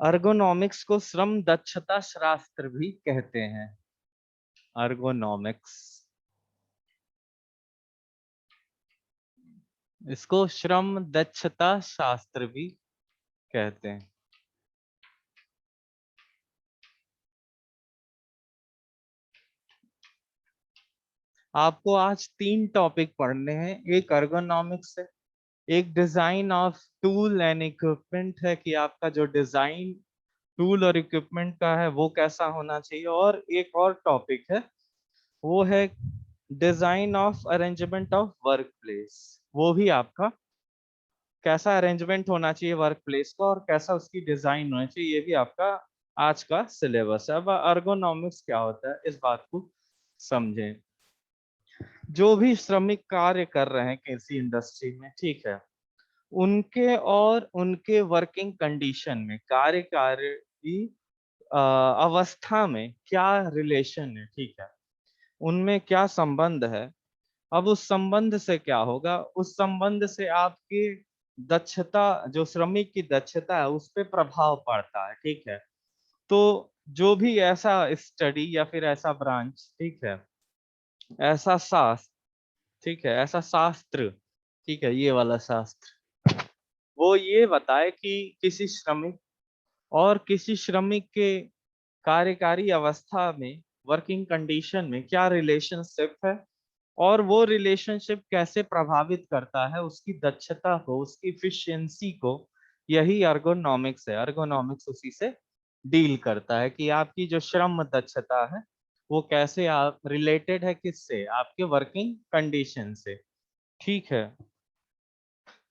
Ergonomics को श्रम दक्षता शास्त्र भी कहते हैं। अर्गोनॉमिक्स, इसको श्रम दक्षता शास्त्र भी कहते हैं। आपको आज 3 टॉपिक पढ़ने हैं। एक अर्गोनॉमिक्स है, एक design of tool and equipment है कि आपका जो डिजाइन टूल और इक्विपमेंट का है वो कैसा होना चाहिए, और एक और टॉपिक है वो है design of arrangement of work place. वो भी आपका कैसा अरेंजमेंट होना चाहिए वर्क प्लेस का और कैसा उसकी डिजाइन होना चाहिए, ये भी आपका आज का सिलेबस है। अब अर्गोनॉमिक्स क्या होता है इस बात को समझें। जो भी श्रमिक कार्य कर रहे हैं किसी इंडस्ट्री में, ठीक है, उनके और उनके वर्किंग कंडीशन में, कार्य की अवस्था में क्या रिलेशन है, ठीक है, उनमें क्या संबंध है। अब उस संबंध से क्या होगा, उस संबंध से आपकी दक्षता, जो श्रमिक की दक्षता है उस पे प्रभाव पड़ता है, ठीक है। तो जो भी ऐसा स्टडी या फिर ऐसा ब्रांच, ठीक है, ऐसा शास्त्र, ठीक है, ऐसा शास्त्र, ठीक है, ये वाला शास्त्र, वो ये बताए कि किसी श्रमिक और किसी श्रमिक के कार्यकारी अवस्था में, वर्किंग कंडीशन में क्या रिलेशनशिप है, और वो रिलेशनशिप कैसे प्रभावित करता है उसकी दक्षता को, उसकी इफिशियंसी को। यही अर्गोनॉमिक्स है। अर्गोनॉमिक्स उसी से डील करता है कि आपकी जो श्रम दक्षता है वो कैसे आप रिलेटेड है, किससे, आपके वर्किंग कंडीशन से, ठीक है।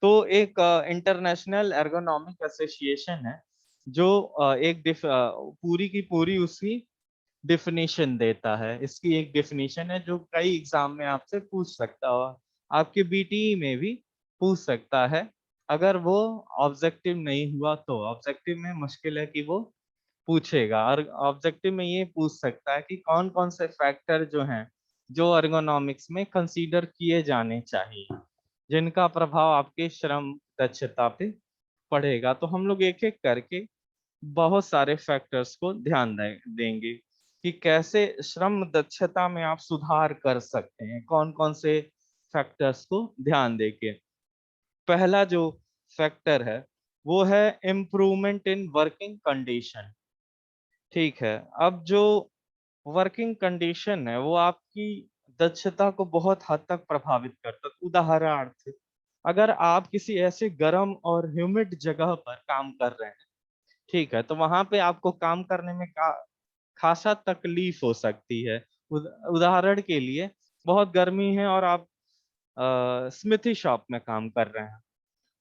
तो एक इंटरनेशनल एर्गोनॉमिक एसोसिएशन है जो पूरी की पूरी उसकी डिफिनीशन देता है। इसकी एक डिफिनीशन है जो कई एग्जाम में आपसे पूछ सकता हो, आपके बीटीई में भी पूछ सकता है। अगर वो ऑब्जेक्टिव नहीं हुआ तो ऑब्जेक्टिव में मुश्किल है कि वो पूछेगा, और ऑब्जेक्टिव में ये पूछ सकता है कि कौन कौन से फैक्टर जो हैं जो एर्गोनॉमिक्स में कंसीडर किए जाने चाहिए, जिनका प्रभाव आपके श्रम दक्षता पे पड़ेगा। तो हम लोग एक एक करके बहुत सारे फैक्टर्स को ध्यान देंगे कि कैसे श्रम दक्षता में आप सुधार कर सकते हैं, कौन कौन से फैक्टर्स को ध्यान देके। पहला जो फैक्टर है वो है इम्प्रूवमेंट इन वर्किंग कंडीशन, ठीक है। अब जो वर्किंग कंडीशन है वो आपकी दक्षता को बहुत हद तक प्रभावित करता है। उदाहरणार्थ, अगर आप किसी ऐसे गर्म और ह्यूमिड जगह पर काम कर रहे हैं, ठीक है, तो वहां पे आपको काम करने में खासा तकलीफ हो सकती है। उदाहरण के लिए, बहुत गर्मी है और आप स्मिथी शॉप में काम कर रहे हैं,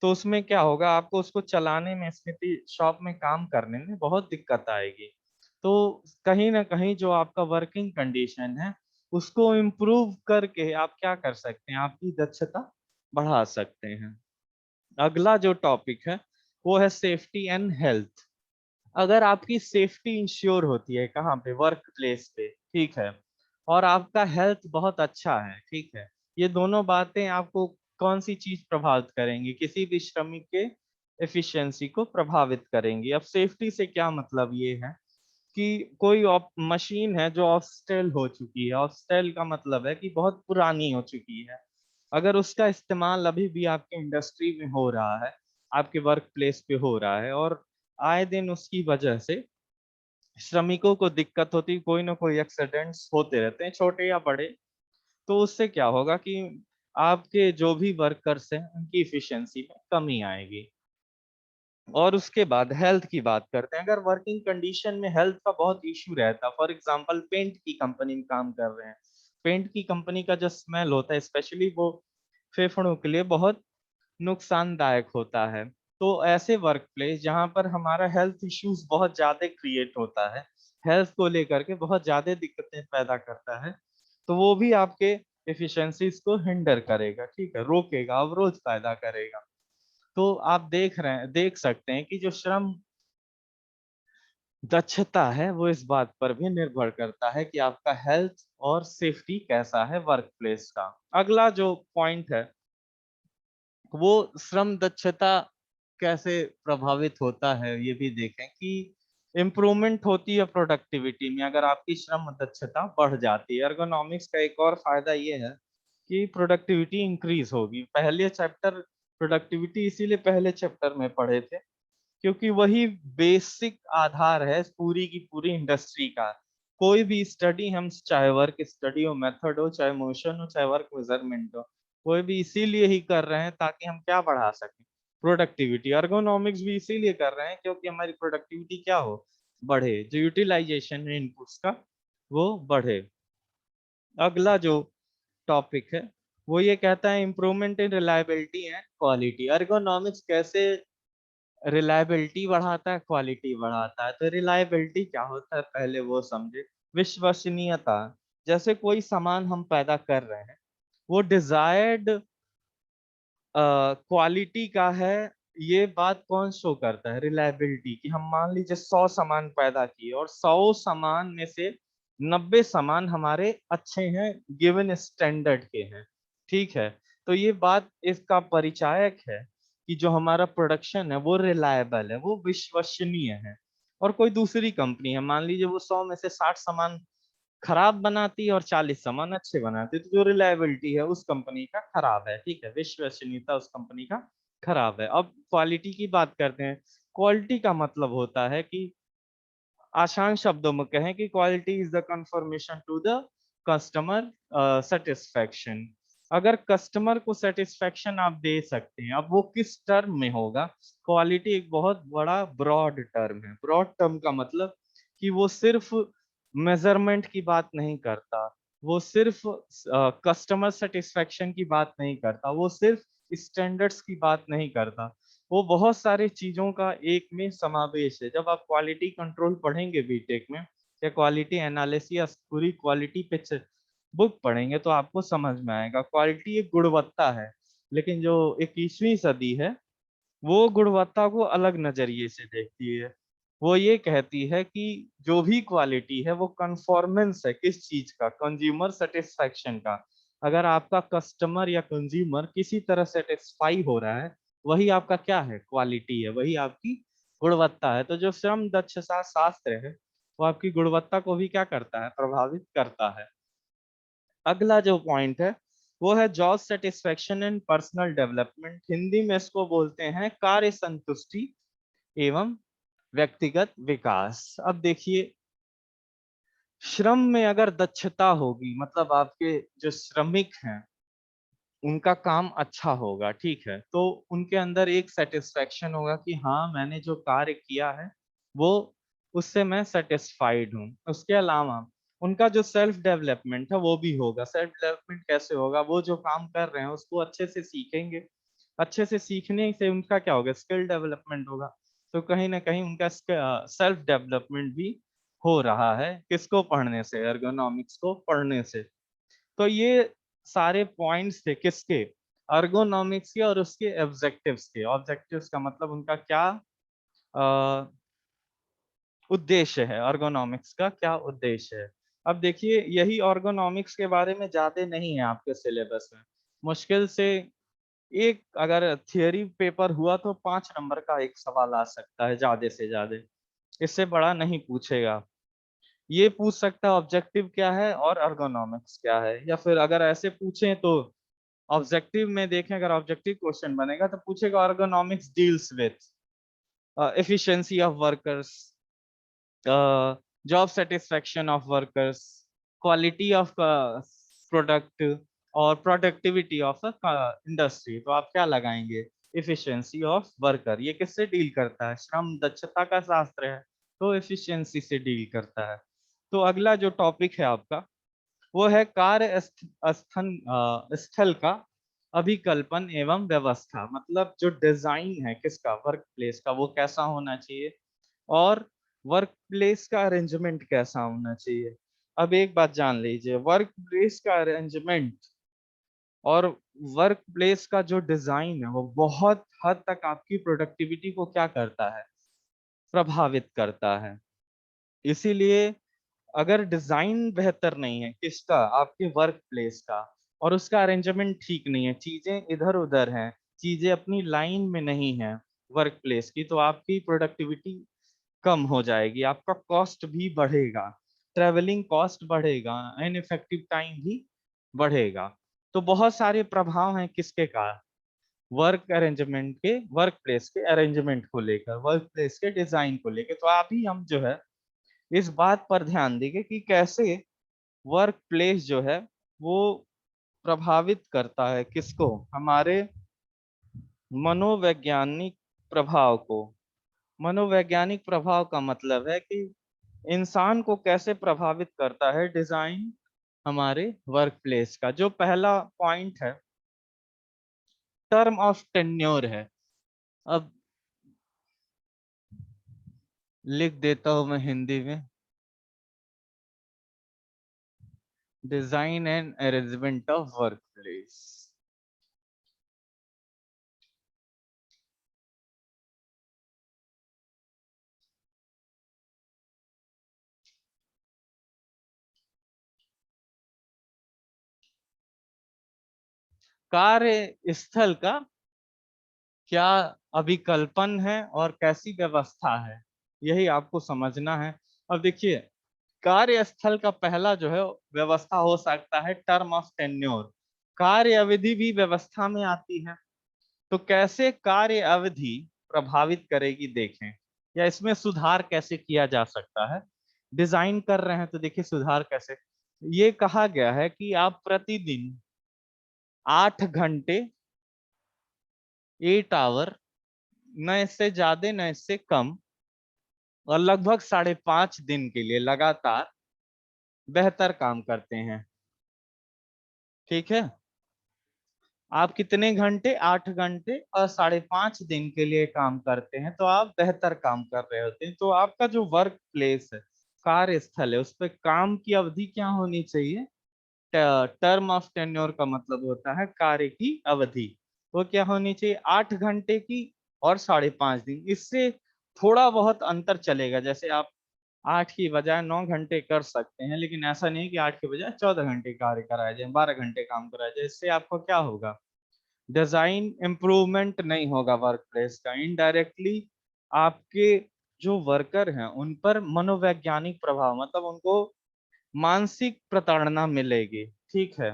तो उसमें क्या होगा, आपको उसको चलाने में, स्मिथी शॉप में काम करने में बहुत दिक्कत आएगी। तो कहीं ना कहीं जो आपका वर्किंग कंडीशन है उसको इम्प्रूव करके आप क्या कर सकते हैं, आपकी दक्षता बढ़ा सकते हैं। अगला जो टॉपिक है वो है सेफ्टी एंड हेल्थ। अगर आपकी सेफ्टी इंश्योर होती है कहाँ पे, वर्क प्लेस पे, ठीक है, और आपका हेल्थ बहुत अच्छा है, ठीक है, ये दोनों बातें आपको कौन सी चीज प्रभावित करेंगी, किसी भी श्रमिक के एफिशिएंसी को प्रभावित करेंगी। अब सेफ्टी से क्या मतलब ये है कि कोई मशीन है जो ऑफस्टेल हो चुकी है, ऑफस्टेल का मतलब है कि बहुत पुरानी हो चुकी है, अगर उसका इस्तेमाल अभी भी आपके इंडस्ट्री में हो रहा है, आपके वर्क प्लेस पे हो रहा है, और आए दिन उसकी वजह से श्रमिकों को दिक्कत होती, कोई ना कोई एक्सीडेंट्स होते रहते हैं, छोटे या बड़े, तो उससे क्या होगा कि आपके जो भी वर्कर्स हैं उनकी इफिशियंसी में कमी आएगी। और उसके बाद हेल्थ की बात करते हैं। अगर वर्किंग कंडीशन में हेल्थ का बहुत इशू रहता, फॉर एग्जांपल पेंट की कंपनी में काम कर रहे हैं, पेंट की कंपनी का जो स्मेल होता है स्पेशली, वो फेफड़ों के लिए बहुत नुकसानदायक होता है। तो ऐसे वर्क प्लेस जहाँ पर हमारा हेल्थ इश्यूज बहुत ज्यादा क्रिएट होता है, हेल्थ को लेकर के बहुत ज्यादा दिक्कतें पैदा करता है, तो वो भी आपके एफिशिएंसीज को हिंडर करेगा, ठीक है, रोकेगा, अवरोध पैदा करेगा। तो आप देख सकते हैं कि जो श्रम दक्षता है वो इस बात पर भी निर्भर करता है कि आपका हेल्थ और सेफ्टी कैसा है वर्क प्लेस का। अगला जो पॉइंट है वो श्रम दक्षता कैसे प्रभावित होता है ये भी देखें कि इम्प्रूवमेंट होती है प्रोडक्टिविटी में अगर आपकी श्रम दक्षता बढ़ जाती है। एर्गोनॉमिक्स का एक और फायदा ये है कि प्रोडक्टिविटी इंक्रीज होगी। पहले चैप्टर प्रोडक्टिविटी इसीलिए पहले चैप्टर में पढ़े थे क्योंकि वही बेसिक आधार है पूरी की पूरी इंडस्ट्री का। कोई भी स्टडी, हम चाहे वर्क स्टडी हो, मेथड हो, चाहे मोशन हो, चाहे वर्क मेजरमेंट हो, कोई भी इसीलिए ही कर रहे हैं ताकि हम क्या बढ़ा सकें, प्रोडक्टिविटी। अर्गोनॉमिक्स भी इसीलिए कर रहे हैं क्योंकि हमारी प्रोडक्टिविटी क्या हो, बढ़े, जो यूटिलाइजेशन है इनपुट्स का वो बढ़े। अगला जो टॉपिक है वो ये कहता है improvement in reliability and quality. Ergonomics कैसे रिलायबिलिटी बढ़ाता है, क्वालिटी बढ़ाता है। तो रिलायबिलिटी क्या होता है पहले वो समझे। विश्वसनीयता, जैसे कोई सामान हम पैदा कर रहे हैं वो डिजायर्ड क्वालिटी का है, ये बात कौन शो करता है, रिलायबिलिटी। कि हम मान लीजिए 100 सामान पैदा किए और 100 सामान में से 90 सामान हमारे अच्छे हैं, गिवन स्टैंडर्ड के हैं, ठीक है। तो ये बात इसका परिचायक है कि जो हमारा प्रोडक्शन है वो रिलायबल है, वो विश्वसनीय है। और कोई दूसरी कंपनी है, मान लीजिए वो 100 में से 60 सामान खराब बनाती है और 40 सामान अच्छे बनाती है, तो जो रिलायबिलिटी है उस कंपनी का खराब है, ठीक है, विश्वसनीयता उस कंपनी का खराब है। अब क्वालिटी की बात करते हैं। क्वालिटी का मतलब होता है कि आसान शब्दों में कहें कि quality is the confirmation to the customer satisfaction. अगर कस्टमर को सेटिस्फेक्शन आप दे सकते हैं, अब वो किस टर्म में होगा। क्वालिटी एक बहुत बड़ा ब्रॉड टर्म है। ब्रॉड टर्म का मतलब कि वो सिर्फ मेजरमेंट की बात नहीं करता, वो सिर्फ कस्टमर सेटिस्फेक्शन की बात नहीं करता, वो सिर्फ स्टैंडर्ड्स की बात नहीं करता, वो बहुत सारे चीजों का एक में समावेश है। जब आप क्वालिटी कंट्रोल पढ़ेंगे बीटेक में या क्वालिटी एनालिसिस या पूरी क्वालिटी पिक्चर बुक पढ़ेंगे तो आपको समझ में आएगा। क्वालिटी एक गुणवत्ता है, लेकिन जो 21वीं सदी है वो गुणवत्ता को अलग नजरिए से देखती है। वो ये कहती है कि जो भी क्वालिटी है वो कंफॉर्मेंस है, किस चीज का, कंज्यूमर सेटिस्फेक्शन का। अगर आपका कस्टमर या कंज्यूमर किसी तरह सेटिस्फाई हो रहा है, वही आपका क्या है, क्वालिटी है, वही आपकी गुणवत्ता है। तो जो श्रम दक्षता शास्त्र है वो आपकी गुणवत्ता को भी क्या करता है, प्रभावित करता है। अगला जो पॉइंट है वो है job satisfaction and personal development. Hindi में इसको बोलते हैं कार्य संतुष्टि एवं व्यक्तिगत विकास। अब देखिए, श्रम में अगर दक्षता होगी, मतलब आपके जो श्रमिक हैं उनका काम अच्छा होगा, ठीक है, तो उनके अंदर एक सेटिस्फेक्शन होगा कि हाँ मैंने जो कार्य किया है वो, उससे मैं सेटिस्फाइड हूँ। उसके अलावा उनका जो सेल्फ डेवलपमेंट है वो भी होगा। सेल्फ डेवलपमेंट कैसे होगा, वो जो काम कर रहे हैं उसको अच्छे से सीखेंगे, अच्छे से सीखने से उनका क्या होगा, स्किल डेवलपमेंट होगा। तो कहीं ना कहीं उनका सेल्फ डेवलपमेंट भी हो रहा है, किसको पढ़ने से, एर्गोनॉमिक्स को पढ़ने से। तो ये सारे पॉइंट्स थे किसके, अर्गोनॉमिक्स के और उसके ऑब्जेक्टिव्स के। ऑब्जेक्टिव्स का मतलब उनका क्या उद्देश्य है, अर्गोनॉमिक्स का क्या उद्देश्य है। अब देखिए, यही अर्गोनॉमिक्स के बारे में ज्यादा नहीं है आपके सिलेबस में। मुश्किल से एक अगर थियरी पेपर हुआ तो 5 नंबर का एक सवाल आ सकता है ज्यादा से ज्यादा, इससे बड़ा नहीं पूछेगा। ये पूछ सकता है ऑब्जेक्टिव क्या है और अर्गोनॉमिक्स क्या है, या फिर अगर ऐसे पूछें तो ऑब्जेक्टिव में देखें, अगर ऑब्जेक्टिव क्वेश्चन बनेगा तो पूछेगा ergonomics deals with efficiency of workers, job satisfaction of workers, quality of product और प्रोडक्टिविटी ऑफ इंडस्ट्री। तो आप क्या लगाएंगे, एफिशिएंसी ऑफ वर्कर। ये किससे डील करता है, श्रम दक्षता का शास्त्र है, तो एफिशिएंसी से डील करता है। तो अगला जो टॉपिक है आपका वो है कार्य स्थल का अभिकल्पन एवं व्यवस्था। मतलब जो डिजाइन है किसका, वर्क प्लेस का, वो कैसा होना चाहिए और वर्क प्लेस का अरेंजमेंट कैसा होना चाहिए। अब एक बात जान लीजिए, वर्क प्लेस का अरेंजमेंट और वर्क प्लेस का जो डिजाइन है वो बहुत हद तक आपकी प्रोडक्टिविटी को क्या करता है, प्रभावित करता है। इसीलिए अगर डिजाइन बेहतर नहीं है किसका, आपके वर्क प्लेस का, और उसका अरेंजमेंट ठीक नहीं है, चीजें इधर उधर हैं, चीजें अपनी लाइन में नहीं है, वर्क प्लेस की, तो आपकी प्रोडक्टिविटी कम हो जाएगी, आपका कॉस्ट भी बढ़ेगा, ट्रेवलिंग कॉस्ट बढ़ेगा, इनफेक्टिव टाइम भी बढ़ेगा। तो बहुत सारे प्रभाव हैं किसके का, वर्क अरेंजमेंट के, वर्क प्लेस के अरेंजमेंट को लेकर, वर्क प्लेस के डिजाइन को लेकर। तो अभी हम जो है इस बात पर ध्यान देंगे कि कैसे वर्क प्लेस जो है वो प्रभावित करता है किसको, हमारे मनोवैज्ञानिक प्रभाव को। मनोवैज्ञानिक प्रभाव का मतलब है कि इंसान को कैसे प्रभावित करता है डिजाइन हमारे वर्क प्लेस का। जो पहला पॉइंट है, टर्म ऑफ टेन्योर है। अब लिख देता हूं मैं हिंदी में, design and arrangement of work place. कार्य स्थल का क्या अभिकल्पन है और कैसी व्यवस्था है, यही आपको समझना है। अब देखिए, कार्यस्थल का पहला जो है व्यवस्था हो सकता है टर्म ऑफ टेन्योर, कार्य अवधि भी व्यवस्था में आती है। तो कैसे कार्य अवधि प्रभावित करेगी देखें, या इसमें सुधार कैसे किया जा सकता है। डिजाइन कर रहे हैं तो देखिए सुधार कैसे, ये कहा गया है कि आप प्रतिदिन 8 घंटे, 8 आवर, न इससे ज्यादा न इससे कम, और लगभग 5.5 दिन के लिए लगातार बेहतर काम करते हैं। ठीक है, आप कितने घंटे, 8 घंटे और 5.5 दिन के लिए काम करते हैं, तो आप बेहतर काम कर रहे होते हैं। तो आपका जो वर्क प्लेस है, कार्यस्थल है, उस पर काम की अवधि क्या होनी चाहिए, टर्म ऑफ टेन्योर का मतलब होता है कार्य की अवधि, वो क्या होनी चाहिए, 8 घंटे की और 5.5 दिन। इससे थोड़ा बहुत अंतर चलेगा, जैसे आप 8 की बजाय 9 घंटे कर सकते हैं, लेकिन ऐसा नहीं कि 8 के बजाय 14 घंटे कार्य कराया जाए, 12 घंटे काम कराया जाए। इससे आपको क्या होगा, डिजाइन इम्प्रूवमेंट नहीं होगा वर्क प्लेस का, इनडायरेक्टली आपके जो वर्कर हैं उन पर मनोवैज्ञानिक प्रभाव, मतलब उनको मानसिक प्रताड़ना मिलेगी। ठीक है,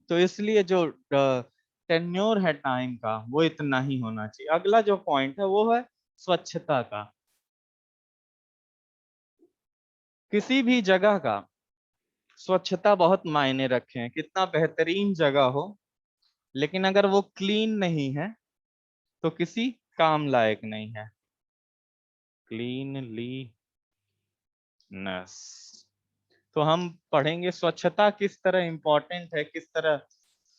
तो इसलिए जो टेन्योर है टाइम का वो इतना ही होना चाहिए। अगला जो पॉइंट है वो है स्वच्छता का। किसी भी जगह का स्वच्छता बहुत मायने रखे हैं, कितना बेहतरीन जगह हो, लेकिन अगर वो क्लीन नहीं है तो किसी काम लायक नहीं है। क्लीनलीनेस, तो हम पढ़ेंगे स्वच्छता किस तरह इंपॉर्टेंट है, किस तरह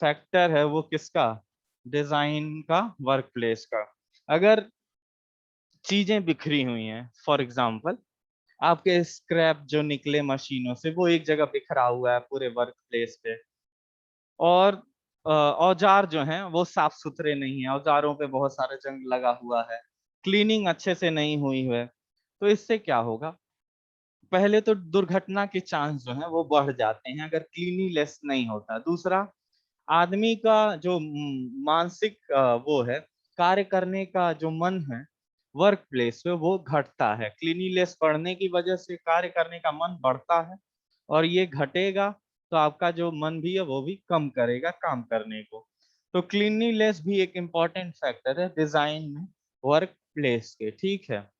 फैक्टर है वो किसका, डिजाइन का, वर्क प्लेस का। अगर चीजें बिखरी हुई हैं, फॉर एग्जांपल आपके स्क्रैप जो निकले मशीनों से वो एक जगह बिखरा हुआ है पूरे वर्क प्लेस पे, और औजार जो हैं वो साफ सुथरे नहीं है, औजारों पे बहुत सारे जंग लगा हुआ है, क्लीनिंग अच्छे से नहीं हुई है, तो इससे क्या होगा, पहले तो दुर्घटना के चांस जो है वो बढ़ जाते हैं अगर क्लीनीनेस नहीं होता। दूसरा, आदमी का जो मानसिक वो है, कार्य करने का जो मन है वर्क प्लेस पे वो घटता है। क्लीनीनेस बढ़ने की वजह से कार्य करने का मन बढ़ता है, और ये घटेगा तो आपका जो मन भी है वो भी कम करेगा काम करने को। तो क्लीनीनेस भी एक इम्पॉर्टेंट फैक्टर है डिजाइन में वर्क प्लेस के। ठीक है,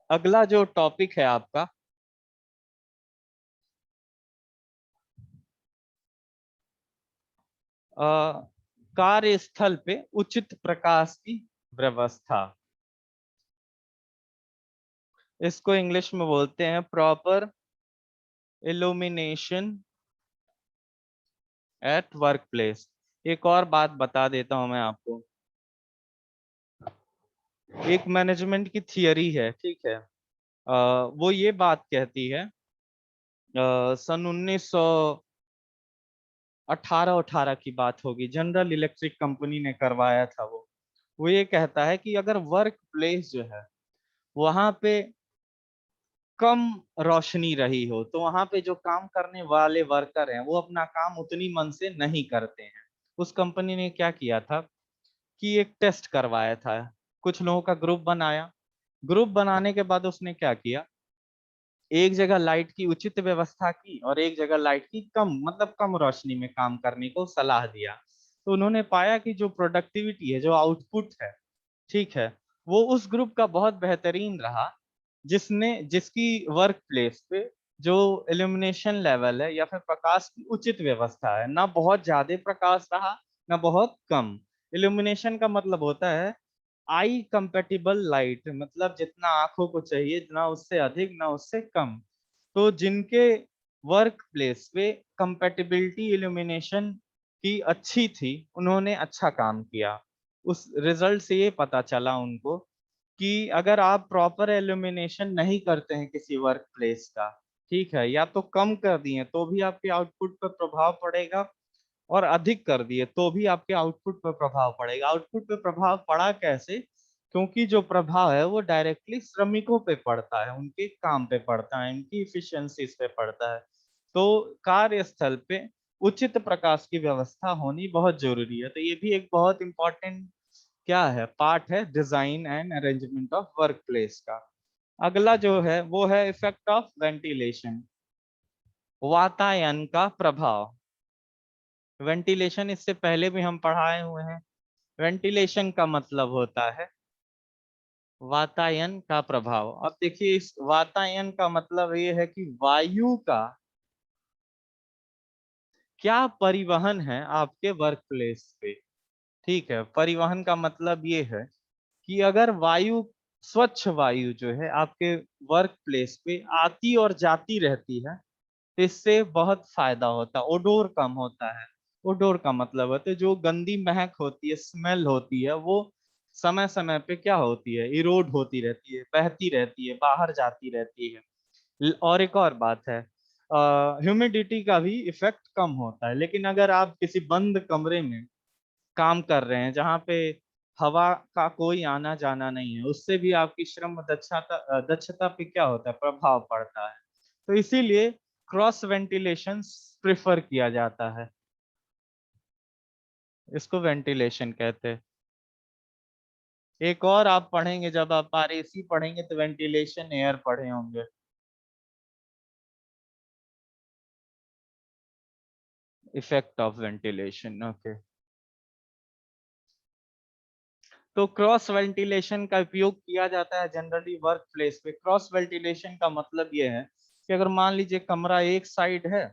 अगला जो टॉपिक है आपका, कार्यस्थल पे उचित प्रकाश की व्यवस्था, इसको इंग्लिश में बोलते हैं proper illumination at work place. एक और बात बता देता हूं मैं आपको, एक मैनेजमेंट की थियरी है, ठीक है, वो ये बात कहती है, सन 1918 की बात होगी, जनरल इलेक्ट्रिक कंपनी ने करवाया था वो ये कहता है कि अगर वर्क प्लेस जो है वहां पे कम रोशनी रही हो तो वहां पे जो काम करने वाले वर्कर हैं वो अपना काम उतनी मन से नहीं करते हैं। उस कंपनी ने क्या किया था कि एक टेस्ट करवाया था, कुछ लोगों का ग्रुप बनाया। ग्रुप बनाने के बाद उसने क्या किया, एक जगह लाइट की उचित व्यवस्था की और एक जगह लाइट की कम, मतलब कम रोशनी में काम करने को सलाह दिया। तो उन्होंने पाया कि जो प्रोडक्टिविटी है, जो आउटपुट है, ठीक है, वो उस ग्रुप का बहुत बेहतरीन रहा, जिसकी वर्क प्लेस पे जो इल्यूमिनेशन लेवल है या फिर प्रकाश की उचित व्यवस्था है, ना बहुत ज्यादा प्रकाश रहा ना बहुत कम। इल्यूमिनेशन का मतलब होता है आई कंपेटिबल लाइट, मतलब जितना आंखों को चाहिए, ना उससे अधिक ना उससे कम। तो जिनके वर्क प्लेस पे कंपेटिबिलिटी इल्यूमिनेशन की अच्छी थी, उन्होंने अच्छा काम किया। उस रिजल्ट से ये पता चला उनको कि अगर आप प्रॉपर इल्यूमिनेशन नहीं करते हैं किसी वर्क प्लेस का, ठीक है, या तो कम कर दिए तो भी आपके आउटपुट पर प्रभाव पड़ेगा, और अधिक कर दिए तो भी आपके आउटपुट पर प्रभाव पड़ेगा। आउटपुट पे प्रभाव पड़ा कैसे? क्योंकि जो प्रभाव है वो डायरेक्टली श्रमिकों पे पड़ता है, उनके काम पे पड़ता है, उनकी इफिशियंसीज पे पड़ता है। तो कार्यस्थल पे उचित प्रकाश की व्यवस्था होनी बहुत जरूरी है। तो ये भी एक बहुत इंपॉर्टेंट क्या है, पार्ट है design and arrangement of work place का। अगला जो है वो है इफेक्ट ऑफ वेंटिलेशन, वातायन का प्रभाव। वेंटिलेशन इससे पहले भी हम पढ़ाए हुए हैं। वेंटिलेशन का मतलब होता है वातायन का प्रभाव। अब देखिए, इस वातायन का मतलब ये है कि वायु का क्या परिवहन है आपके वर्क प्लेस पे। ठीक है, परिवहन का मतलब ये है कि अगर वायु, स्वच्छ वायु जो है आपके वर्क प्लेस पे आती और जाती रहती है, तो इससे बहुत फायदा होता है, ओडोर कम होता है। ओडोर का मतलब होता है जो गंदी महक होती है, स्मेल होती है, वो समय समय पे क्या होती है, इरोड होती रहती है, बहती रहती है, बाहर जाती रहती है। और एक और बात है, ह्यूमिडिटी का भी इफेक्ट कम होता है। लेकिन अगर आप किसी बंद कमरे में काम कर रहे हैं जहाँ पे हवा का कोई आना जाना नहीं है, उससे भी आपकी श्रम दक्षता पे क्या होता है, प्रभाव पड़ता है। तो इसीलिए क्रॉस वेंटिलेशन प्रिफर किया जाता है, इसको वेंटिलेशन कहते हैं। एक और आप पढ़ेंगे, जब आप आरएसी पढ़ेंगे तो वेंटिलेशन एयर पढ़े होंगे। Effect of ventilation, okay. तो क्रॉस वेंटिलेशन का उपयोग किया जाता है जनरली वर्क प्लेस पे। क्रॉस वेंटिलेशन का मतलब ये है कि अगर मान लीजिए कमरा एक साइड है,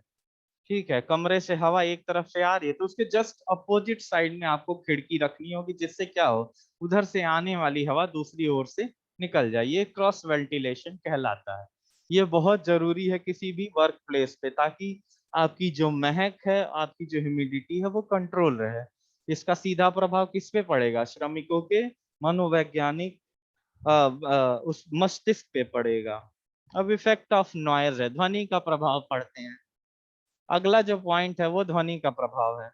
ठीक है, कमरे से हवा एक तरफ से आ रही है, तो उसके जस्ट अपोजिट साइड में आपको खिड़की रखनी होगी, जिससे क्या हो, उधर से आने वाली हवा दूसरी ओर से निकल जाए। ये क्रॉस वेंटिलेशन कहलाता है। ये बहुत जरूरी है किसी भी वर्क प्लेस पे, ताकि आपकी जो महक है, आपकी जो ह्यूमिडिटी है, वो कंट्रोल रहे। इसका सीधा प्रभाव किस पे पड़ेगा, श्रमिकों के मनोवैज्ञानिक उस मस्तिष्क पे पड़ेगा। अब इफेक्ट ऑफ नॉइज है, ध्वनि का प्रभाव पड़ते हैं। अगला जो पॉइंट है वो ध्वनि का प्रभाव है।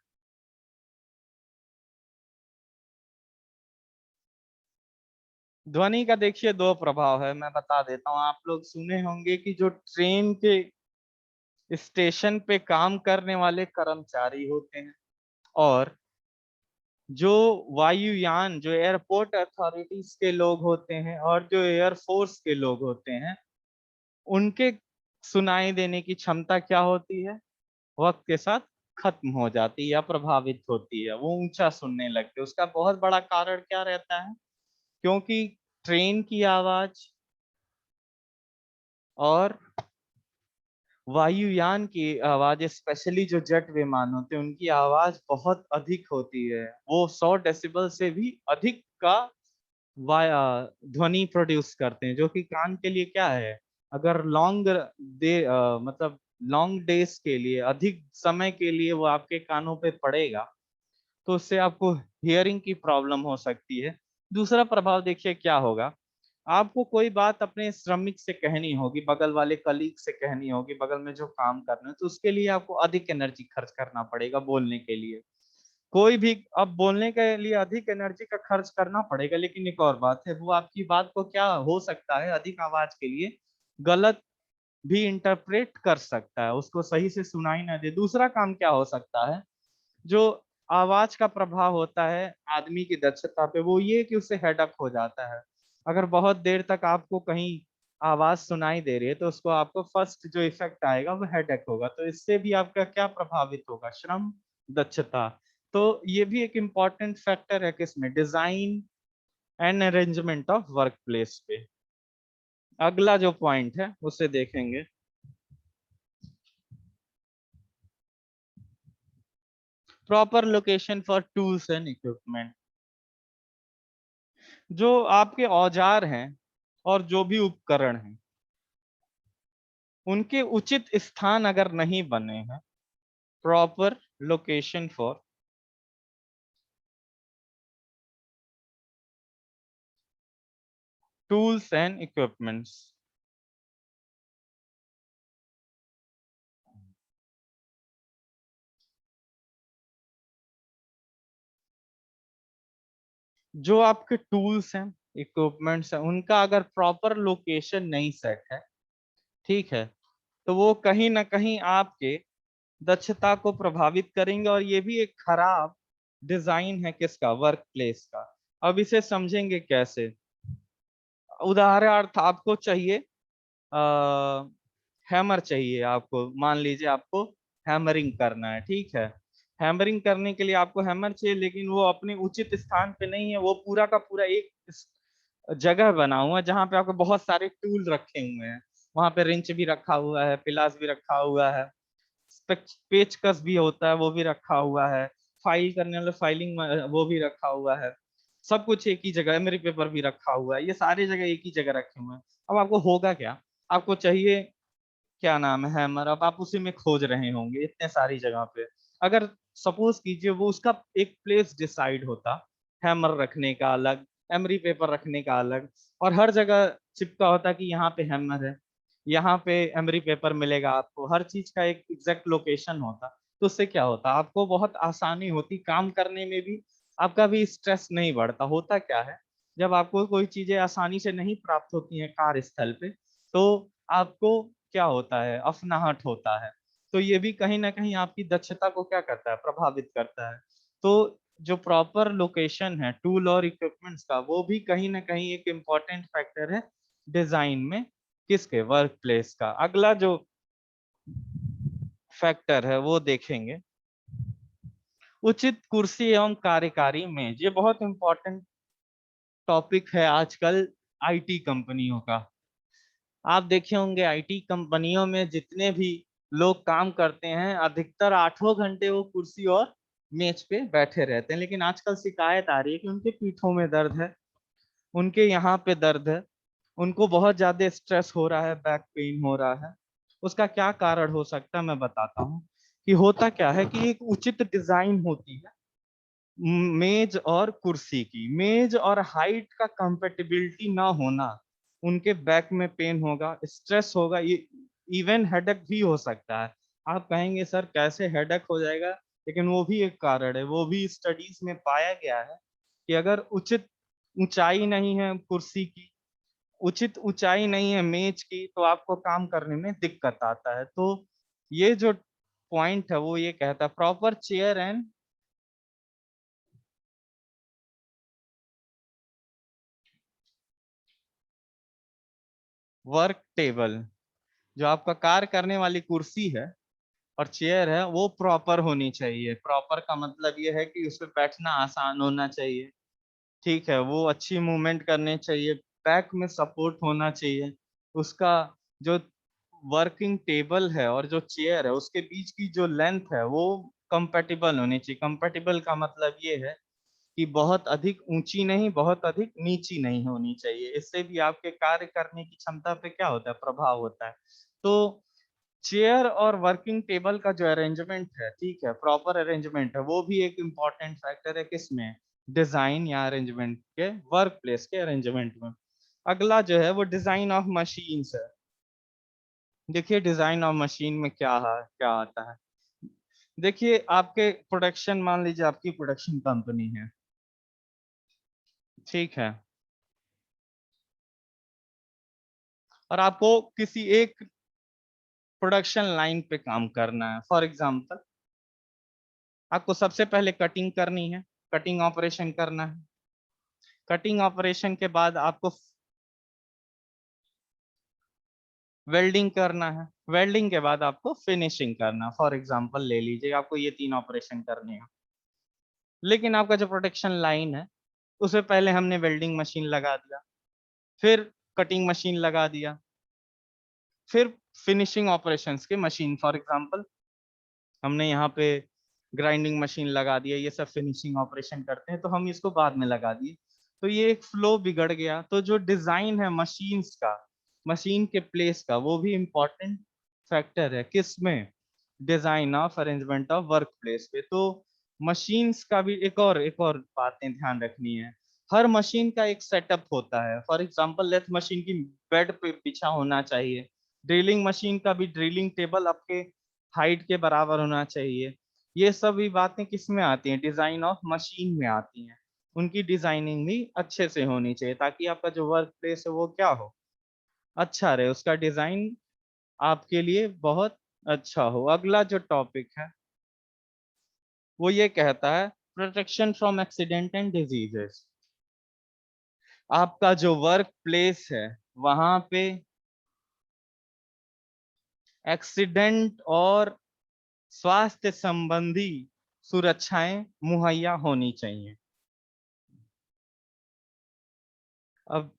ध्वनि का देखिए दो प्रभाव है, मैं बता देता हूँ। आप लोग सुने होंगे कि जो ट्रेन के स्टेशन पे काम करने वाले कर्मचारी होते हैं, और जो वायुयान, जो एयरपोर्ट अथॉरिटीज के लोग होते हैं, और जो एयरफोर्स के लोग होते हैं, उनके सुनाई देने की क्षमता क्या होती है, वक्त के साथ खत्म हो जाती है या प्रभावित होती है, वो ऊंचा सुनने लगते हैं। उसका बहुत बड़ा कारण क्या रहता है, क्योंकि ट्रेन की आवाज और वायुयान की आवाज, स्पेशली जो जेट विमान होते हैं, उनकी आवाज बहुत अधिक होती है। वो 100 डेसिबल से भी अधिक का ध्वनि प्रोड्यूस करते हैं, जो कि कान के लिए क्या है, अगर मतलब लॉन्ग डेज के लिए, अधिक समय के लिए वो आपके कानों पे पड़ेगा, तो उससे आपको हियरिंग की प्रॉब्लम हो सकती है। दूसरा प्रभाव देखिए क्या होगा, आपको कोई बात अपने श्रमिक से कहनी होगी, बगल वाले कलीग से कहनी होगी, बगल में जो काम कर रहे हैं, तो उसके लिए आपको अधिक एनर्जी खर्च करना पड़ेगा बोलने के लिए। कोई भी, अब बोलने के लिए अधिक एनर्जी का खर्च करना पड़ेगा, लेकिन एक और बात है, वो आपकी बात को क्या हो सकता है, अधिक आवाज के लिए गलत भी इंटरप्रेट कर सकता है, उसको सही से सुनाई ना दे। दूसरा काम क्या हो सकता है, जो आवाज का प्रभाव होता है आदमी की दक्षता पे, वो ये कि उससे हेडक हो जाता है। अगर बहुत देर तक आपको कहीं आवाज सुनाई दे रही है तो उसको आपको फर्स्ट जो इफेक्ट आएगा वो हेडक होगा। तो इससे भी आपका क्या प्रभावित होगा? श्रम दक्षता। तो ये भी एक इम्पॉर्टेंट फैक्टर है किसमें? Design and arrangement of work place पे। अगला जो पॉइंट है उसे देखेंगे। Proper location for tools and equipment. जो आपके औजार हैं और जो भी उपकरण हैं, उनके उचित स्थान अगर नहीं बने हैं, proper location for tools and equipments, जो आपके टूल्स हैं, इक्विपमेंट्स हैं, उनका अगर प्रॉपर लोकेशन नहीं सेट है, ठीक है, तो वो कहीं ना कहीं आपके दक्षता को प्रभावित करेंगे। और ये भी एक खराब डिजाइन है किसका? वर्क प्लेस का। अब इसे समझेंगे कैसे? उदाहरणार्थ आपको चाहिए हैमर चाहिए आपको, मान लीजिए आपको हैमरिंग करना है, ठीक है। हैमरिंग करने के लिए आपको हैमर चाहिए, लेकिन वो अपने उचित स्थान पे नहीं है। वो पूरा का पूरा एक जगह बना हुआ है जहाँ पे आपको बहुत सारे टूल रखे हुए हैं। वहां पे रिंच भी रखा हुआ है, पिलास भी रखा हुआ है, पेचकस भी होता है वो भी रखा हुआ है, फाइल करने वाला फाइलिंग वो भी रखा हुआ है। सब कुछ एक ही जगह है, मेरी पेपर भी रखा हुआ है, ये सारी जगह एक ही जगह रखे हुए हैं। अब आपको होगा क्या? आपको चाहिए क्या नाम है, हैमर। अब आप उसी में खोज रहे होंगे इतने सारी जगह पे। अगर सपोज कीजिए वो उसका एक प्लेस डिसाइड होता, हैमर रखने का अलग, एमरी पेपर रखने का अलग, और हर जगह चिपका होता कि यहाँ पे हैमर है, यहाँ पे एमरी पेपर मिलेगा आपको, हर चीज का एक एग्जैक्ट लोकेशन होता, तो उससे क्या होता? आपको बहुत आसानी होती काम करने में भी, आपका भी स्ट्रेस नहीं बढ़ता। होता क्या है, जब आपको कोई चीजें आसानी से नहीं प्राप्त होती हैं कार्यस्थल पे, तो आपको क्या होता है? अफनाहट होता है। तो ये भी कहीं ना कहीं आपकी दक्षता को क्या करता है? प्रभावित करता है। तो जो प्रॉपर लोकेशन है टूल और इक्विपमेंट्स का, वो भी कहीं ना कहीं एक इम्पोर्टेंट फैक्टर है डिजाइन में, किसके? वर्क प्लेस का। अगला जो फैक्टर है वो देखेंगे, उचित कुर्सी एवं कार्यकारी मेज। ये बहुत इंपॉर्टेंट टॉपिक है आजकल आईटी कंपनियों का। आप देखे होंगे आईटी कंपनियों में जितने भी लोग काम करते हैं, अधिकतर 8 घंटे वो कुर्सी और मेज पे बैठे रहते हैं। लेकिन आजकल शिकायत आ रही है कि उनके पीठों में दर्द है, उनके यहाँ पे दर्द है, उनको बहुत ज्यादा स्ट्रेस हो रहा है, बैक पेन हो रहा है। उसका क्या कारण हो सकता है मैं बताता हूँ। कि होता क्या है कि एक उचित डिजाइन होती है मेज और कुर्सी की। मेज और हाइट का कंपेटिबिलिटी ना होना, उनके बैक में पेन होगा, स्ट्रेस होगा, ये इवन हेडेक भी हो सकता है। आप कहेंगे सर कैसे हेडेक हो जाएगा? लेकिन वो भी एक कारण है, वो भी स्टडीज में पाया गया है कि अगर उचित ऊंचाई नहीं है कुर्सी की, उचित ऊंचाई नहीं है मेज की, तो आपको काम करने में दिक्कत आता है। तो ये जो पॉइंट है वो ये कहता है proper chair and work table, जो आपका कार्य करने वाली कुर्सी है और चेयर है, वो प्रॉपर होनी चाहिए। प्रॉपर का मतलब ये है कि उस पर बैठना आसान होना चाहिए, ठीक है, वो अच्छी मूवमेंट करनी चाहिए, बैक में सपोर्ट होना चाहिए। उसका जो वर्किंग टेबल है और जो चेयर है उसके बीच की जो लेंथ है वो कंपेटिबल होनी चाहिए। कंपेटिबल का मतलब ये है कि बहुत अधिक ऊंची नहीं, बहुत अधिक नीची नहीं होनी चाहिए। इससे भी आपके कार्य करने की क्षमता पे क्या होता है? प्रभाव होता है। तो चेयर और वर्किंग टेबल का जो अरेंजमेंट है, ठीक है, प्रॉपर अरेंजमेंट है, वो भी एक इम्पॉर्टेंट फैक्टर है किसमें? डिजाइन या अरेंजमेंट के, वर्क प्लेस के अरेंजमेंट में। अगला जो है वो डिजाइन ऑफ मशीन्स है। देखिए डिजाइन ऑफ मशीन में क्या है, क्या आता है। देखिए आपके प्रोडक्शन, मान लीजिए आपकी प्रोडक्शन कंपनी है, ठीक है, और आपको किसी एक प्रोडक्शन लाइन पे काम करना है। फॉर एग्जांपल आपको सबसे पहले कटिंग करनी है, कटिंग ऑपरेशन करना है। कटिंग ऑपरेशन के बाद आपको वेल्डिंग करना है, वेल्डिंग के बाद आपको फिनिशिंग करना। फॉर एग्जांपल ले लीजिए, आपको ये 3 ऑपरेशन करने हैं। लेकिन आपका जो प्रोटेक्शन लाइन है, उससे पहले हमने वेल्डिंग मशीन लगा दिया, फिर कटिंग मशीन लगा दिया, फिर फिनिशिंग ऑपरेशंस के मशीन, फॉर एग्जांपल हमने यहाँ पे ग्राइंडिंग मशीन लगा दिया, ये सब फिनिशिंग ऑपरेशन करते हैं, तो हम इसको बाद में लगा दिए। तो ये एक फ्लो बिगड़ गया। तो जो डिजाइन है मशीन्स का, मशीन के प्लेस का, वो भी इम्पोर्टेंट फैक्टर है किसमें, design of arrangement of work place पे। तो मशीन्स का भी एक और बातें ध्यान रखनी है। हर मशीन का एक सेटअप होता है। फॉर एग्जांपल लेथ मशीन की बेड पे बिछा होना चाहिए, ड्रिलिंग मशीन का भी ड्रिलिंग टेबल आपके हाइट के बराबर होना चाहिए। ये सभी बातें किस में आती हैं, डिजाइन ऑफ मशीन में आती हैं। उनकी डिजाइनिंग भी अच्छे से होनी चाहिए ताकि आपका जो वर्क प्लेस है वो क्या हो, अच्छा रहे, उसका डिजाइन आपके लिए बहुत अच्छा हो। अगला जो टॉपिक है वो ये कहता है protection from accident and diseases. आपका जो वर्क प्लेस है वहां पे एक्सीडेंट और स्वास्थ्य संबंधी सुरक्षाएं मुहैया होनी चाहिए। अब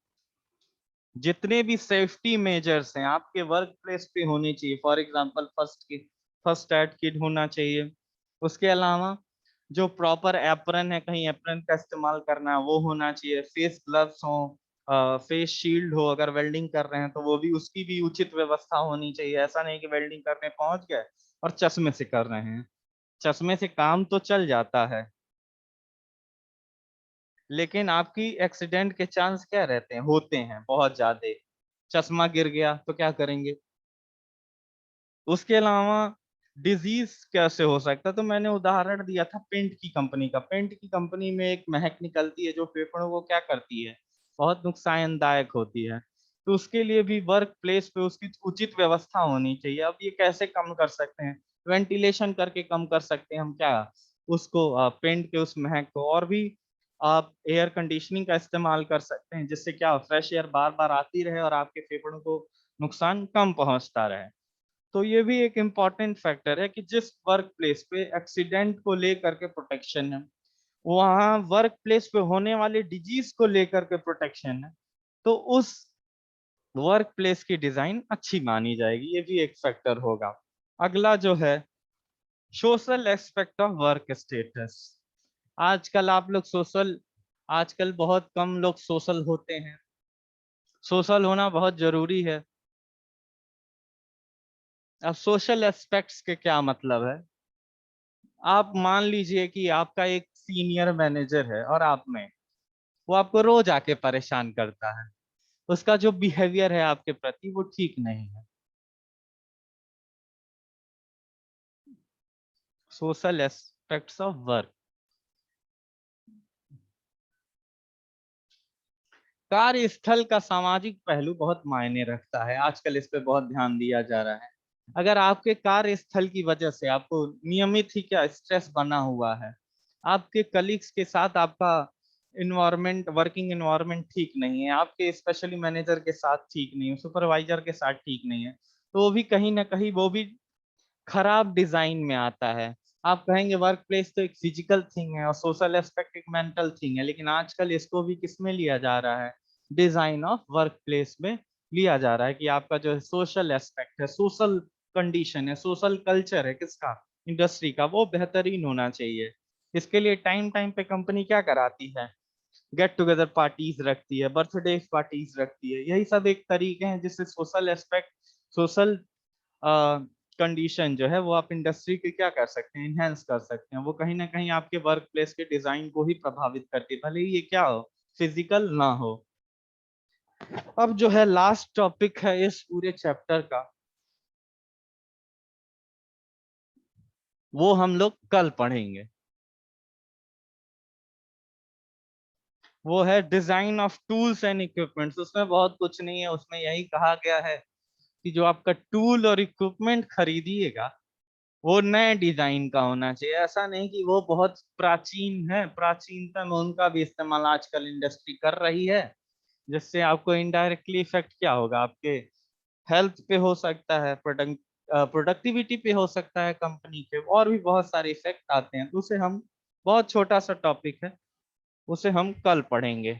जितने भी सेफ्टी मेजर्स हैं आपके वर्क प्लेस पे होने चाहिए। For example first aid kit होना चाहिए। उसके अलावा जो प्रॉपर एप्रन है, कहीं एप्रन का इस्तेमाल करना है वो होना चाहिए। फेस ग्लव्स हो, फेस शील्ड हो, अगर वेल्डिंग कर रहे हैं तो वो भी, उसकी भी उचित व्यवस्था होनी चाहिए। ऐसा नहीं कि वेल्डिंग करने पहुंच गए और चश्मे से कर रहे हैं। चश्मे से काम तो चल जाता है, लेकिन आपकी एक्सीडेंट के चांस क्या रहते हैं, होते हैं बहुत ज्यादा। चश्मा गिर गया तो क्या करेंगे। उसके अलावा डिजीज कैसे हो सकता है, तो मैंने उदाहरण दिया था पेंट की कंपनी का। पेंट की कंपनी में एक महक निकलती है जो फेफड़ों को क्या करती है, बहुत नुकसानदायक होती है। तो उसके लिए भी वर्क प्लेस पे उसकी उचित व्यवस्था होनी चाहिए। अब ये कैसे कम कर सकते हैं, वेंटिलेशन करके कम कर सकते हैं हम क्या, उसको पेंट के उस महक को। और भी आप एयर कंडीशनिंग का इस्तेमाल कर सकते हैं, जिससे क्या फ्रेश एयर बार बार आती रहे और आपके फेफड़ों को नुकसान कम पहुंचता रहे। तो ये भी एक इम्पॉर्टेंट फैक्टर है कि जिस वर्क प्लेस पे एक्सीडेंट को लेकर के प्रोटेक्शन है, वहां वर्क प्लेस पे होने वाले डिजीज को लेकर के प्रोटेक्शन है, तो उस वर्क प्लेस की डिजाइन अच्छी मानी जाएगी। ये भी एक फैक्टर होगा। अगला जो है social aspect of work status. आजकल आप लोग सोशल, आजकल बहुत कम लोग सोशल होते हैं। सोशल होना बहुत जरूरी है। अब सोशल एस्पेक्ट्स के क्या मतलब है, आप मान लीजिए कि आपका एक सीनियर मैनेजर है और आप में, वो आपको रोज आके परेशान करता है, उसका जो बिहेवियर है आपके प्रति वो ठीक नहीं है। Social aspects of work. कार्यस्थल का सामाजिक पहलू बहुत मायने रखता है, आजकल इस पे बहुत ध्यान दिया जा रहा है। अगर आपके कार्यस्थल की वजह से आपको नियमित ही क्या स्ट्रेस बना हुआ है, आपके कलीग्स के साथ आपका इन्वायरमेंट, वर्किंग इन्वायरमेंट ठीक नहीं है, आपके स्पेशली मैनेजर के साथ ठीक नहीं है, सुपरवाइजर के साथ ठीक नहीं है, तो वो भी कहीं ना कहीं वो भी खराब डिजाइन में आता है। आप कहेंगे वर्क प्लेस तो एक फिजिकल थिंग है और सोशल एस्पेक्ट एक मेंटल थिंग है, लेकिन आजकल इसको भी किस में लिया जा रहा है, डिजाइन ऑफ वर्क प्लेस में लिया जा रहा है कि आपका जो सोशल एस्पेक्ट है, सोशल कंडीशन है, सोशल कल्चर है किसका, इंडस्ट्री का, वो बेहतरीन होना चाहिए। इसके लिए टाइम टाइम पे कंपनी क्या कराती है, गेट टुगेदर पार्टीज रखती है, बर्थडे पार्टीज रखती है। यही सब एक तरीके हैं जिससे सोशल एस्पेक्ट, सोशल कंडीशन जो है वो आप इंडस्ट्री के क्या कर सकते हैं, इनहेंस कर सकते हैं। वो कहीं ना कहीं आपके वर्क प्लेस के डिजाइन को ही प्रभावित करती है, भले ही ये क्या हो, फिजिकल ना हो। अब जो है लास्ट टॉपिक है इस पूरे चैप्टर का, वो हम लोग कल पढ़ेंगे। वो है design of tools and equipments. उसमें बहुत कुछ नहीं है, उसमें यही कहा गया है कि जो आपका टूल और इक्विपमेंट खरीदिएगा वो नए डिजाइन का होना चाहिए, ऐसा नहीं कि वो बहुत प्राचीन है, प्राचीनतम उनका भी इस्तेमाल आजकल इंडस्ट्री कर रही है, जिससे आपको इनडायरेक्टली इफेक्ट क्या होगा, आपके हेल्थ पे हो सकता है, प्रोडक्टिविटी पे हो सकता है, कंपनी पे और भी बहुत सारे इफेक्ट आते हैं। तो उसे हम, बहुत छोटा सा टॉपिक है, उसे हम कल पढ़ेंगे।